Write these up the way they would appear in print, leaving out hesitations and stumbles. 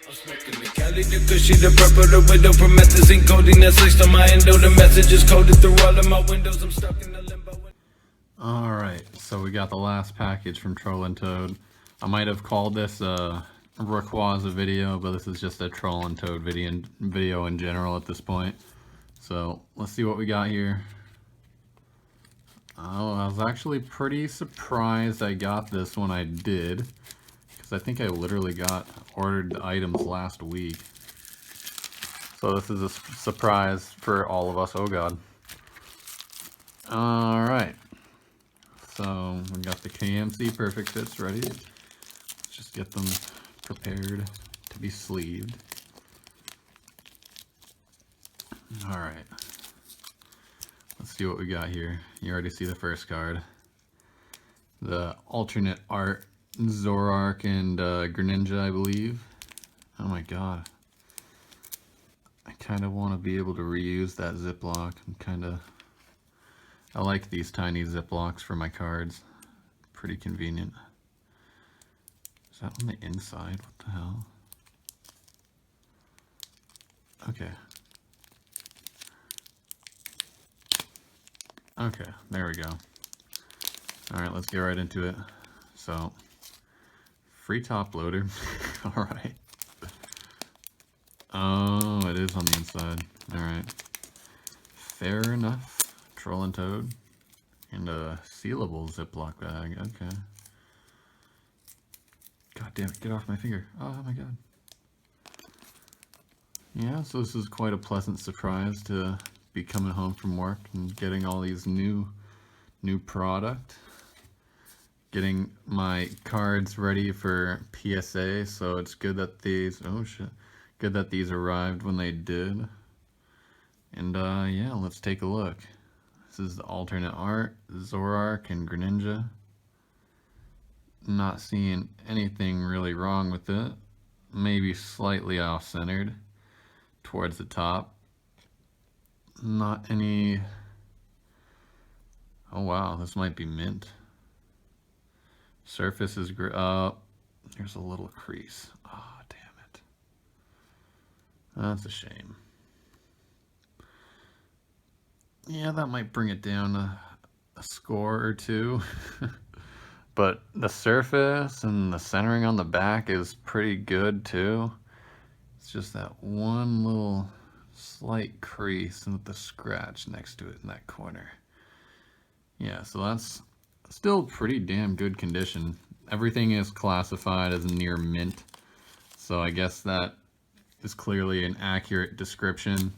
I'm smoking the Cali, the cushy, the purple, the widow, promethazine, codeine that's laced on my endo. The message is coded through all of my windows. I'm stuck in the limbo. Alright, so we got the last package from Troll and Toad. I might have called this a Rayquaza video, but this is just a Troll and Toad video in general at this point. So let's see what we got here. Oh, I was actually pretty surprised I got this when I did, because I think I literally ordered the items last week. So this is a surprise for all of us. Oh god. Alright. So we got the KMC Perfect Fits ready. Let's just get them prepared to be sleeved. Alright. Let's see what we got here. You already see the first card. The alternate art Zoroark and Greninja, I believe. Oh my god. I kind of want to be able to reuse that Ziploc. I like these tiny Ziplocs for my cards. Pretty convenient. Is that on the inside? What the hell? Okay. Okay, there we go. Alright, let's get right into it. So, free top loader. Alright. Oh, it is on the inside. Alright. Fair enough. Troll and Toad. And a sealable Ziploc bag. Okay. God damn it, get off my finger. Oh my god. Yeah, so this is quite a pleasant surprise to be coming home from work and getting all these new product. Getting my cards ready for PSA, so it's good that these, oh shit, good that these arrived when they did. And yeah, let's take a look. This is the alternate art, Zoroark and Greninja. Not seeing anything really wrong with it. Maybe slightly off-centered towards the top. Not any... Oh wow, this might be mint. Surface is great. There's a little crease. Oh, damn it. That's a shame. Yeah, that might bring it down a score or two. But the surface and the centering on the back is pretty good too. It's just that one little slight crease and with the scratch next to it in that corner. Yeah, so that's still pretty damn good condition. Everything is classified as near mint, so I guess that is clearly an accurate description.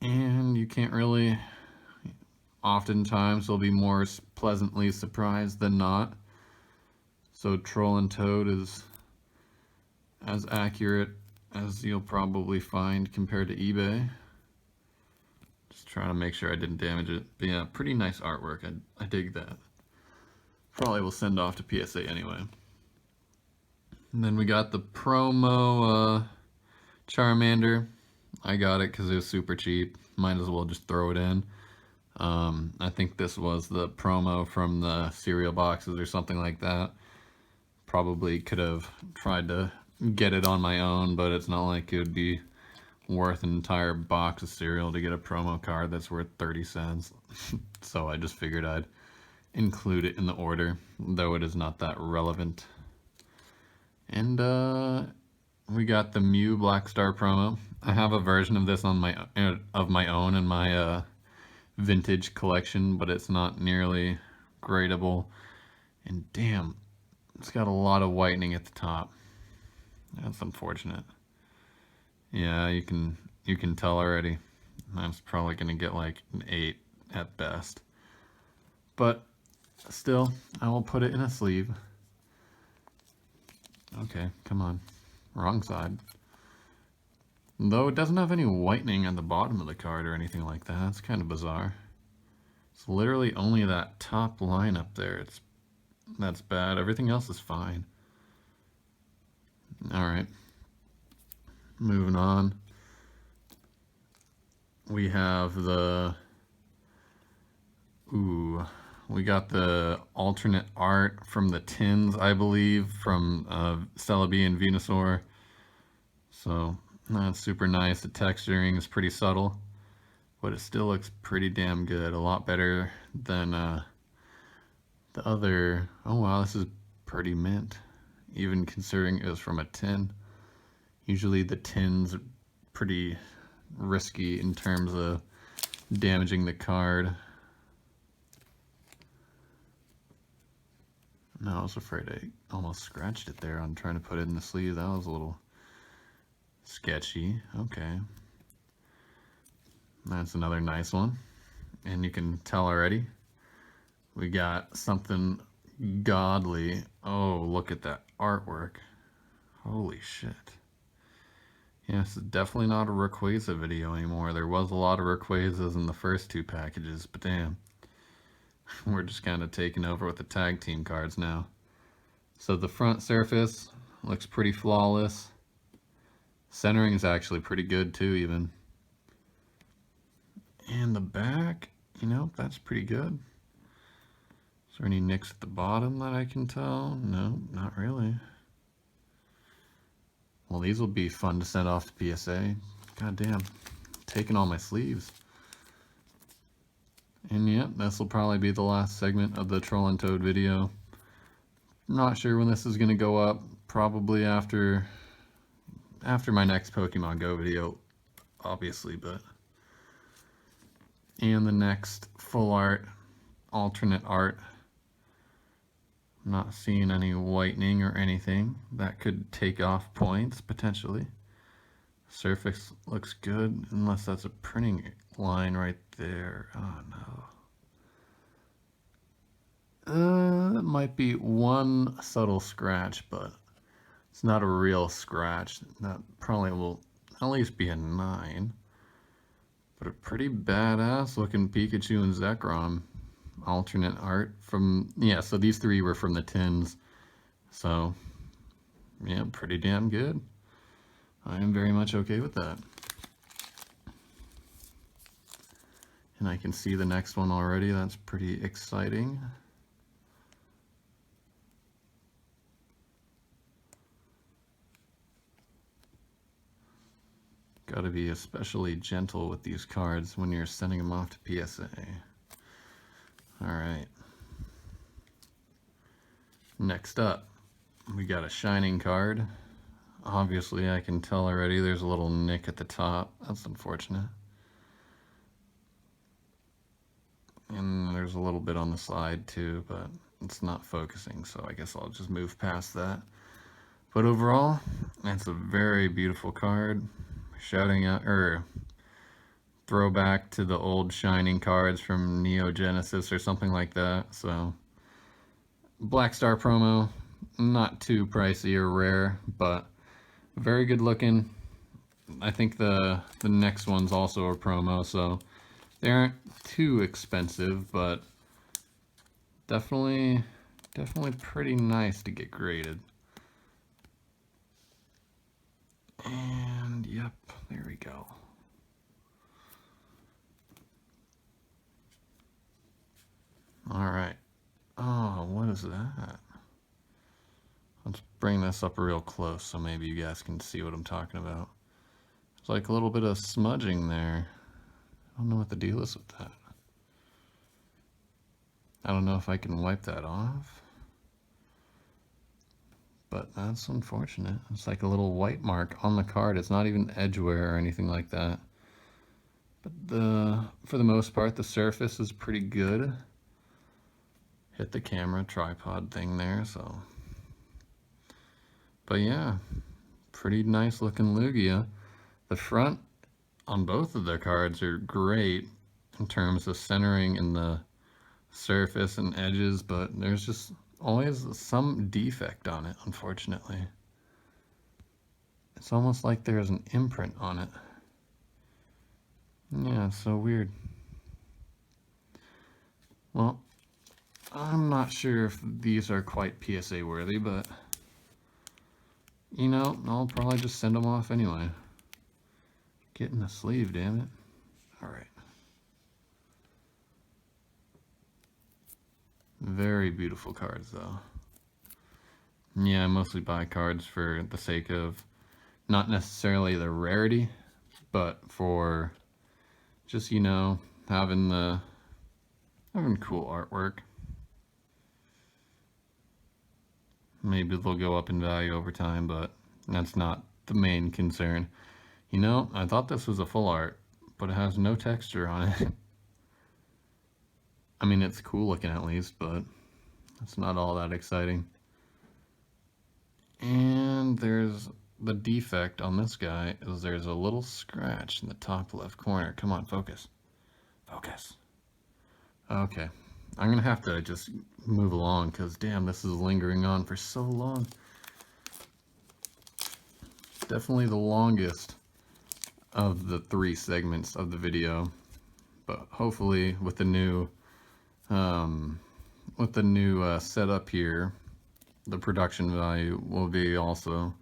And you can't really, oftentimes they'll be more pleasantly surprised than not. So Troll and Toad is as accurate as you'll probably find compared to eBay. Just trying to make sure I didn't damage it. But yeah, pretty nice artwork. I dig that. Probably will send off to PSA anyway. And then we got the promo Charmander. I got it because it was super cheap. Might as well just throw it in. I think this was the promo from the cereal boxes or something like that. Probably could have tried to get it on my own, but it's not like it would be worth an entire box of cereal to get a promo card that's worth 30 cents. So I just figured I'd include it in the order, though it is not that relevant. And we got the Mew Black Star promo. I have a version of this on my own in my vintage collection, but it's not nearly gradable. And damn, it's got a lot of whitening at the top. That's unfortunate. Yeah, you can tell already. I'm probably gonna get like an 8 at best. But still, I will put it in a sleeve. Okay, come on. Wrong side. Though it doesn't have any whitening at the bottom of the card or anything like that. It's kind of bizarre. It's literally only that top line up there. That's bad. Everything else is fine. Alright. Moving on. We have the... Ooh. We got the alternate art from the tins, I believe, from Celebi and Venusaur. So that's super nice. The texturing is pretty subtle, but it still looks pretty damn good. A lot better than the other. Oh wow, this is pretty mint, even considering it was from a tin. Usually the tins are pretty risky in terms of damaging the card. No, I was afraid I almost scratched it there on trying to put it in the sleeve. That was a little sketchy. Okay. That's another nice one. And you can tell already, we got something godly. Oh, look at that artwork. Holy shit. Yeah, this is definitely not a Rayquaza video anymore. There was a lot of Rayquazas in the first two packages, but damn. We're just kind of taking over with the tag team cards now. So the front surface looks pretty flawless. Centering is actually pretty good too, even. And the back, you know, that's pretty good. Is there any nicks at the bottom that I can tell? No, not really. Well, these will be fun to send off to PSA. God damn, taking all my sleeves. And yeah, this will probably be the last segment of the Troll and Toad video. Not sure when this is going to go up. Probably after my next Pokemon Go video, obviously, but... And the next full art, alternate art. I'm not seeing any whitening or anything. That could take off points, potentially. Surface looks good, unless that's a printing line right there. Oh no. It might be one subtle scratch, but it's not a real scratch. That probably will at least be a 9. But a pretty badass looking Pikachu and Zekrom. Alternate art from, yeah, so these three were from the tins. So, yeah, pretty damn good. I am very much okay with that. And I can see the next one already. That's pretty exciting. Gotta be especially gentle with these cards when you're sending them off to PSA. Alright. Next up, we got a shining card. Obviously, I can tell already there's a little nick at the top. That's unfortunate. And there's a little bit on the side too, but it's not focusing, so I guess I'll just move past that. But overall, it's a very beautiful card. Shouting out, throwback to the old shining cards from Neo Genesis or something like that. So Black Star promo, not too pricey or rare, but very good looking. I think the next one's also a promo, so they aren't too expensive, but definitely pretty nice to get graded. And yep, there we go. All right. Oh, what is that? Let's bring this up real close so maybe you guys can see what I'm talking about. It's like a little bit of smudging there. I don't know what the deal is with that. I don't know if I can wipe that off. But that's unfortunate. It's like a little white mark on the card. It's not even edgeware or anything like that. But for the most part, the surface is pretty good. Hit the camera tripod thing there, so. But yeah, pretty nice looking Lugia. The front on both of the cards are great in terms of centering in the surface and edges, but there's just always some defect on it, unfortunately. It's almost like there's an imprint on it. Yeah, it's so weird. Well, I'm not sure if these are quite PSA worthy, but you know, I'll probably just send them off anyway. Get in the sleeve, damn it. Alright. Very beautiful cards, though. Yeah, I mostly buy cards for the sake of not necessarily the rarity, but for just, you know, having cool artwork. Maybe they'll go up in value over time, but that's not the main concern. You know, I thought this was a full art, but it has no texture on it. I mean, it's cool looking at least, but it's not all that exciting. And there's the defect on this guy is there's a little scratch in the top left corner. Come on, focus. Focus. Okay. I'm gonna have to just move along because damn, this is lingering on for so long. Definitely the longest of the 3 segments of the video, but hopefully with the new setup here, the production value will be also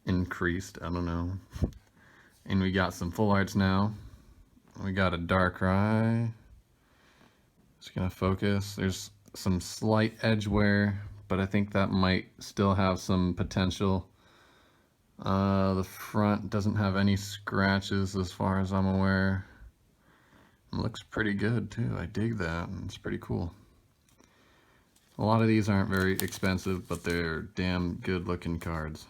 increased. I don't know. And we got some full arts now. We got a Darkrai. Just gonna focus. There's some slight edge wear, but I think that might still have some potential. The front doesn't have any scratches as far as I'm aware. It looks pretty good too. I dig that. It's pretty cool. A lot of these aren't very expensive, but they're damn good looking cards.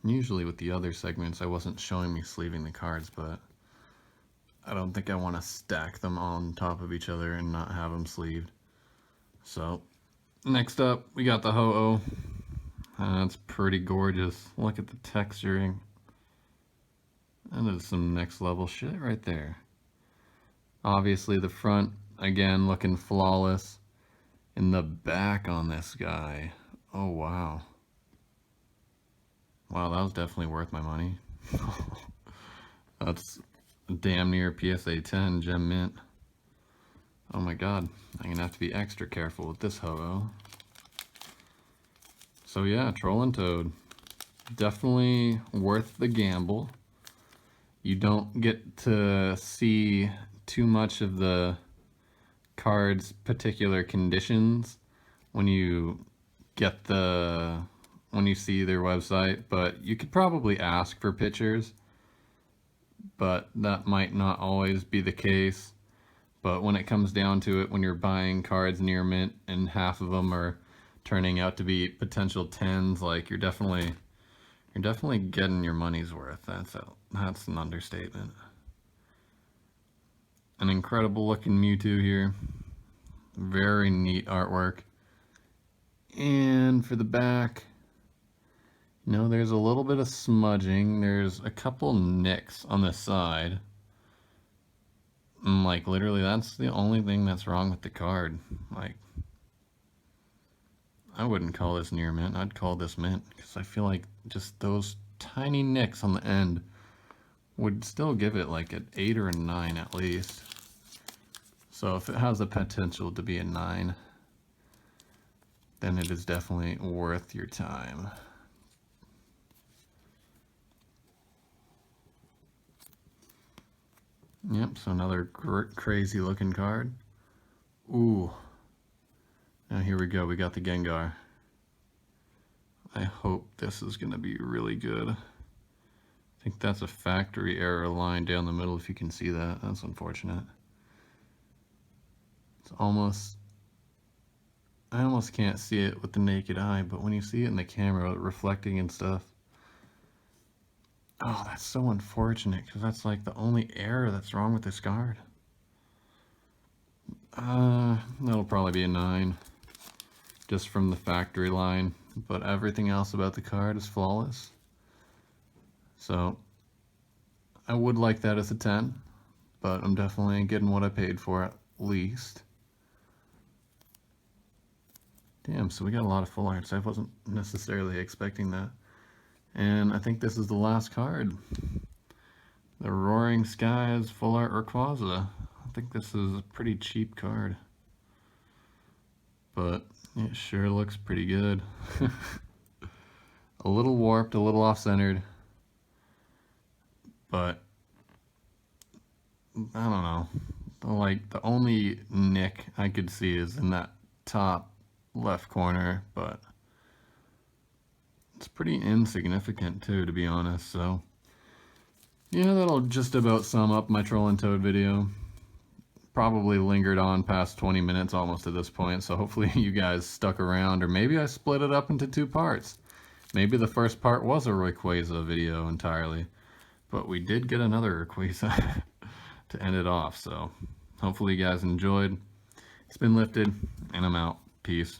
Usually with the other segments, I wasn't showing me sleeving the cards, but I don't think I want to stack them on top of each other and not have them sleeved. So, next up, we got the Ho-Oh. That's pretty gorgeous. Look at the texturing. That is some next level shit right there. Obviously the front, again, looking flawless. In the back on this guy, oh wow. Wow, that was definitely worth my money. That's damn near PSA 10 gem mint. Oh my god, I'm gonna have to be extra careful with this Ho-Oh. So yeah, Troll Toad. Definitely worth the gamble. You don't get to see too much of the card's particular conditions when you see their website, but you could probably ask for pictures, but that might not always be the case. But when it comes down to it, when you're buying cards near mint and half of them are turning out to be potential 10s, like you're definitely getting your money's worth. That's an understatement. An incredible looking Mewtwo here. Very neat artwork. And for the back, you know, there's a little bit of smudging. There's a couple nicks on the side. And like literally that's the only thing that's wrong with the card. Like, I wouldn't call this near mint. I'd call this mint because I feel like just those tiny nicks on the end would still give it like an 8 or a 9 at least. So if it has the potential to be a 9, then it is definitely worth your time. Yep, so another crazy looking card. Ooh. Now here we go, we got the Gengar. I hope this is going to be really good. I think that's a factory error line down the middle, if you can see that. That's unfortunate. It's almost... I almost can't see it with the naked eye, but when you see it in the camera, reflecting and stuff... Oh, that's so unfortunate, because that's like the only error that's wrong with this card. That'll probably be a 9. Just from the factory line. But everything else about the card is flawless. So, I would like that as a 10. But I'm definitely getting what I paid for at least. Damn, so we got a lot of full arts. I wasn't necessarily expecting that. And I think this is the last card. The Roaring Skies Full Art Rayquaza. I think this is a pretty cheap card. But it sure looks pretty good. A little warped, a little off-centered. but I don't know. Like, the only nick I could see is in that top left corner, but it's pretty insignificant too, to be honest. So yeah, that'll just about sum up my Troll and Toad video. Probably lingered on past 20 minutes almost at this point, so hopefully you guys stuck around, or maybe I split it up into 2 parts. Maybe the first part was a Rayquaza video entirely, but we did get another Rayquaza to end it off, so hopefully you guys enjoyed. It's been lifted, and I'm out. Peace.